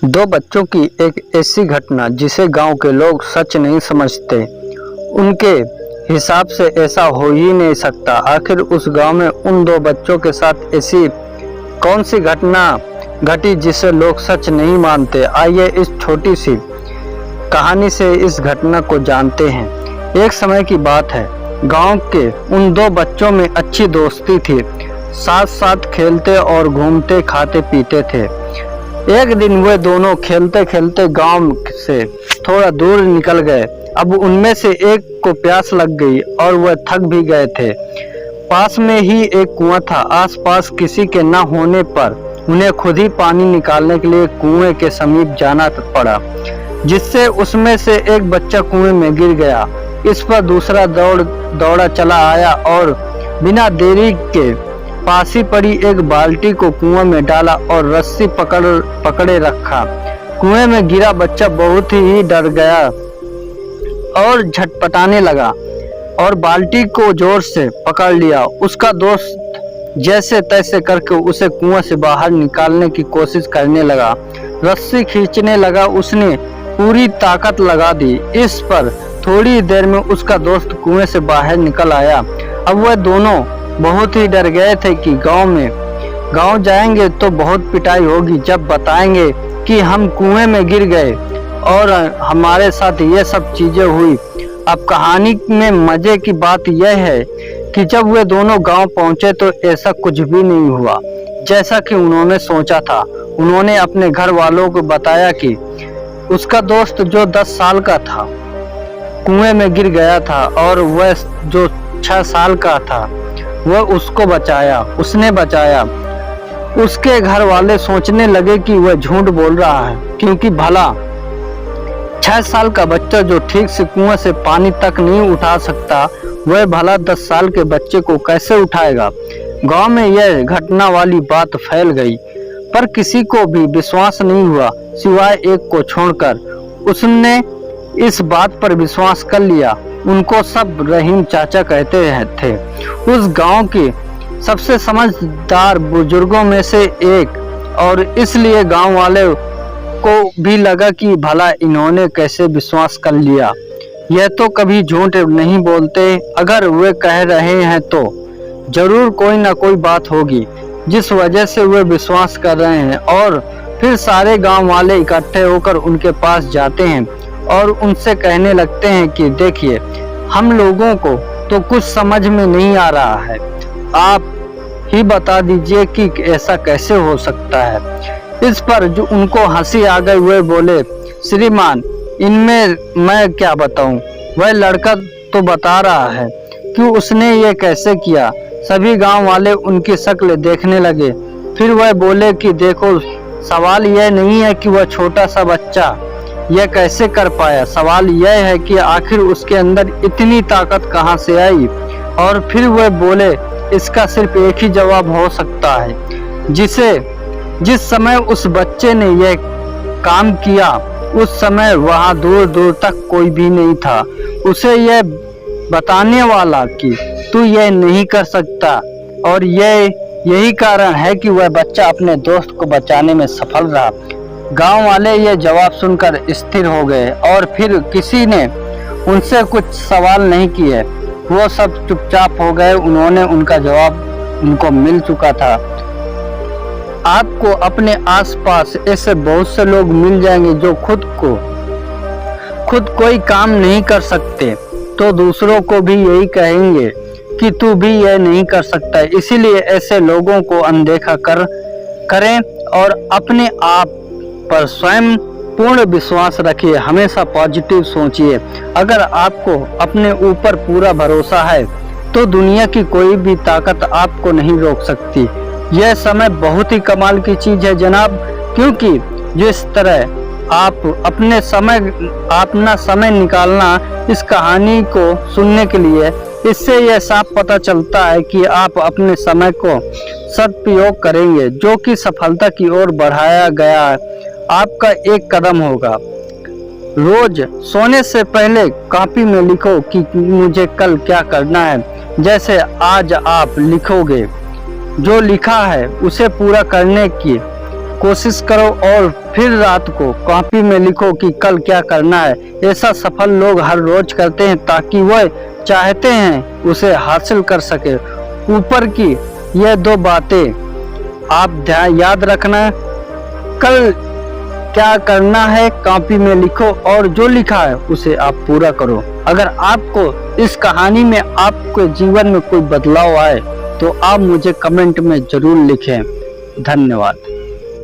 दो बच्चों की एक ऐसी घटना जिसे गांव के लोग सच नहीं समझते। उनके हिसाब से ऐसा हो ही नहीं सकता। आखिर उस गांव में उन दो बच्चों के साथ ऐसी कौन सी घटना घटी जिसे लोग सच नहीं मानते। आइए इस छोटी सी कहानी से इस घटना को जानते हैं। एक समय की बात है, गांव के उन दो बच्चों में अच्छी दोस्ती थी। साथ साथ खेलते और घूमते खाते पीते थे। एक दिन वे दोनों खेलते खेलते गांव से थोड़ा दूर निकल गए। अब उनमें से एक को प्यास लग गई और वह थक भी गए थे। पास में ही एक कुआं था। आसपास किसी के न होने पर उन्हें खुद ही पानी निकालने के लिए कुएं के समीप जाना पड़ा, जिससे उसमें से एक बच्चा कुएं में गिर गया। इस पर दूसरा दौड़ा चला आया और बिना देरी के पास ही पड़ी एक बाल्टी को कुएं में डाला और रस्सी पकड़े रखा। कुएं में गिरा बच्चा बहुत ही डर गया और झटपटाने लगा और बाल्टी को जोर से पकड़ लिया। उसका दोस्त जैसे तैसे करके उसे कुएं से बाहर निकालने की कोशिश करने लगा। रस्सी खींचने लगा, उसने पूरी ताकत लगा दी। इस पर थोड़ी देर में उसका दोस्त कुएं से बाहर निकल आया। अब वह दोनों बहुत ही डर गए थे कि गांव जाएंगे तो बहुत पिटाई होगी जब बताएंगे कि हम कुएं में गिर गए और हमारे साथ ये सब चीजें हुई। अब कहानी में मजे की बात यह है कि जब वे दोनों गांव पहुंचे तो ऐसा कुछ भी नहीं हुआ जैसा कि उन्होंने सोचा था। उन्होंने अपने घर वालों को बताया कि उसका दोस्त जो 10 साल का था कुएं में गिर गया था और वह जो 6 साल का था वह उसने बचाया। उसके घर वाले सोचने लगे कि वह झूठ बोल रहा है, क्योंकि भला 6 साल का बच्चा जो ठीक से कुएं से पानी तक नहीं उठा सकता, वह भला 10 साल के बच्चे को कैसे उठाएगा। गांव में यह घटना वाली बात फैल गई, पर किसी को भी विश्वास नहीं हुआ सिवाय एक को छोड़कर। उसने इस बात पर विश्वास कर लिया। उनको सब रहीम चाचा कहते थे। उस गांव के सबसे समझदार बुजुर्गों में से एक, और इसलिए गांव वाले को भी लगा कि भला इन्होंने कैसे विश्वास कर लिया। यह तो कभी झूठ नहीं बोलते। अगर वे कह रहे हैं तो जरूर कोई ना कोई बात होगी जिस वजह से वे विश्वास कर रहे हैं। और फिर सारे गांव वाले इकट्ठे होकर उनके पास जाते हैं और उनसे कहने लगते हैं कि देखिए, हम लोगों को तो कुछ समझ में नहीं आ रहा है, आप ही बता दीजिए कि ऐसा कैसे हो सकता है। इस पर जो उनको हंसी आ गई, वे बोले, श्रीमान, इनमें मैं क्या बताऊं, वह लड़का तो बता रहा है कि उसने ये कैसे किया। सभी गांव वाले उनकी शक्ल देखने लगे। फिर वह बोले कि देखो, सवाल यह नहीं है कि वह छोटा सा बच्चा यह कैसे कर पाया, सवाल यह है कि आखिर उसके अंदर इतनी ताकत कहां से आई। और फिर वह बोले, इसका सिर्फ एक ही जवाब हो सकता है। जिस समय उस बच्चे ने यह काम किया, उस समय वहां दूर दूर तक कोई भी नहीं था उसे यह बताने वाला कि तू यह नहीं कर सकता। और यही कारण है कि वह बच्चा अपने दोस्त को बचाने में सफल रहा। गांव वाले ये जवाब सुनकर स्थिर हो गए और फिर किसी ने उनसे कुछ सवाल नहीं किए। वो सब चुपचाप हो गए। उन्होंने उनका जवाब उनको मिल चुका था। आपको अपने आसपास ऐसे बहुत से लोग मिल जाएंगे जो खुद कोई काम नहीं कर सकते, तो दूसरों को भी यही कहेंगे कि तू भी यह नहीं कर सकता। इसीलिए ऐसे लोगों को अनदेखा करें और अपने आप पर स्वयं पूर्ण विश्वास रखिए। हमेशा पॉजिटिव सोचिए। अगर आपको अपने ऊपर पूरा भरोसा है तो दुनिया की कोई भी ताकत आपको नहीं रोक सकती। यह समय बहुत ही कमाल की चीज है जनाब, क्योंकि जिस तरह आप अपना समय निकालना इस कहानी को सुनने के लिए, इससे यह साफ पता चलता है कि आप अपने समय को सदुपयोग करेंगे, जो कि सफलता की ओर बढ़ाया गया आपका एक कदम होगा। रोज सोने से पहले कॉपी में लिखो कि मुझे कल क्या करना है। जैसे आज आप लिखोगे, जो लिखा है उसे पूरा करने की कोशिश करो और फिर रात को कॉपी में लिखो कि कल क्या करना है। ऐसा सफल लोग हर रोज करते हैं ताकि वह चाहते हैं उसे हासिल कर सके। ऊपर की यह 2 बातें आप याद रखना। कल क्या करना है कॉपी में लिखो और जो लिखा है उसे आप पूरा करो। अगर आपको इस कहानी में आपके जीवन में कोई बदलाव आए तो आप मुझे कमेंट में जरूर लिखें। धन्यवाद।